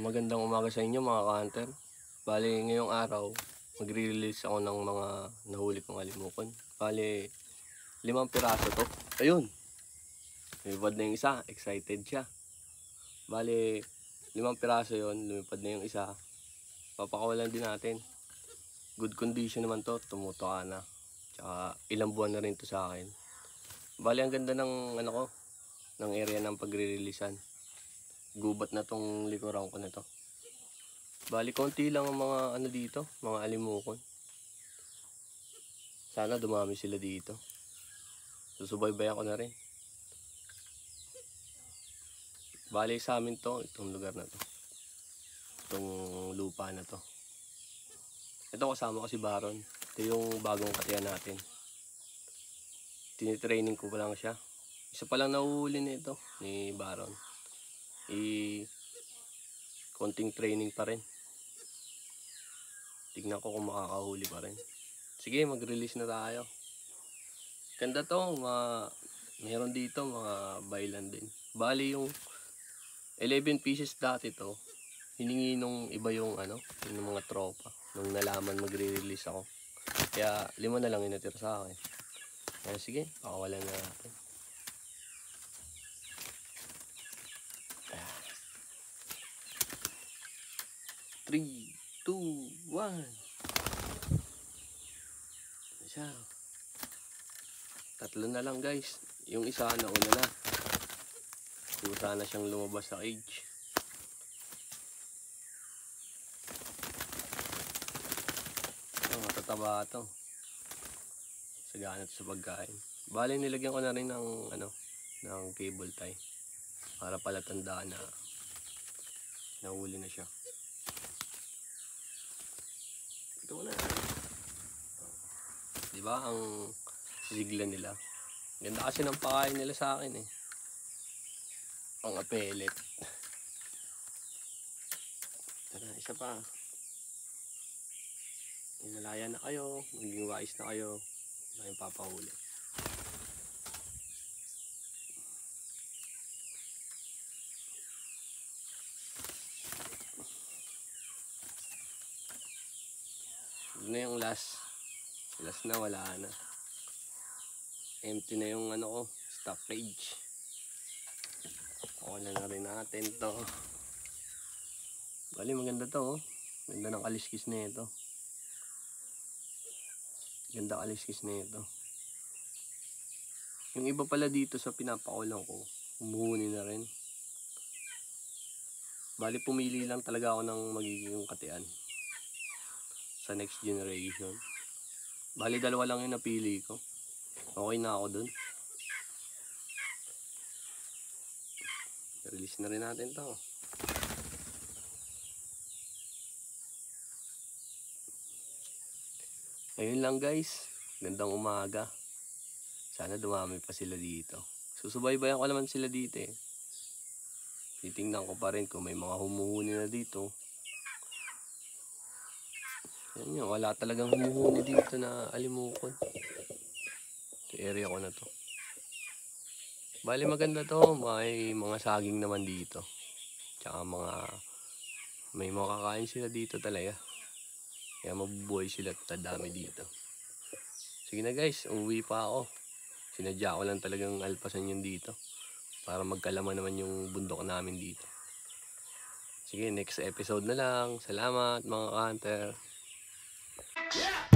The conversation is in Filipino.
Magandang umaga sa inyo mga ka-hunter. Bale, ngayong araw, magre-release ako ng mga nahuli kong alimukon. Bale, 5 piraso to. Ayun! Lumipad na yung isa, excited siya. Bale, 5 piraso yon, lumipad na yung isa. Papakawalan din natin. Good condition naman to, tumutuka na. Tsaka ilang buwan na rin to sa akin. Bale, ang ganda ng ng area ng pagre-releasean. Gubat na tong likuran ko na to. Bali konti lang ang mga dito, mga alimukon. Sana dumami sila dito. Susubaybayan ko na rin. Bali sa amin to, itong lugar na to. Itong lupa na to. Ito kasama ko si Baron. Ito yung bagong katiyan natin. Tinitraining ko pa lang siya. Isa pa lang nahuhuli nito ni Baron. Konting training pa rin. Tignan ko kung makakahuli pa rin. Sige, mag-release na tayo. Ganda to, meron dito mga bailan din. Bali yung 11 pieces dati to, hiningi nung iba yung yung mga tropa nung nalaman magre-release ako. Kaya 5 na lang yung natira sa akin. Kaya sige, pakawalan na natin. Three, 2, 1. Siya. 3 na lang guys. Yung isa nauna na. Kusa na siyang lumabas sa cage. Matataba ito. Sagana ito sa pagkain. Bali nilagyan ko na rin ng ng cable tie. Para pala tandaan na nahuli na siya. Ito na. Diba ang sigla nila? Ganda kasi ng pakain nila sa akin eh. Pang apelet. Tara, isa pa. Inalaya na kayo, maging wise na kayo. Hindi kayong papahuli. Ito na yung last. Last na, wala na. Empty na yung stock cage. Wala na rin natin to. Bali maganda to oh. Ganda ng kaliskis na ito. Ganda kaliskis na ito. Yung iba pala dito sa pinapakulang ko, umuhuni na rin. Bali pumili lang talaga ako ng magiging katian sa next generation. Bali 2 lang yung napili ko. Okay na ako dun. Release na rin natin to. Ayun lang guys. Gandang umaga. Sana dumami pa sila dito. Susubaybayan ko naman sila dito eh. Titingnan ko pa rin kung may mga humuhuni na dito. Yan yun. Wala talagang humuhuni dito na alimukon. Ito area ko na to. Bali maganda to. May mga saging naman dito. Tsaka may makakain sila dito talaga. Kaya mabubuhay sila at dadami dito. Sige na guys, uuwi pa ako. Sinadya ko lang talagang alpasan yun dito. Para magkalaman naman yung bundok namin dito. Sige, next episode na lang. Salamat mga ka-hunter. Yeah!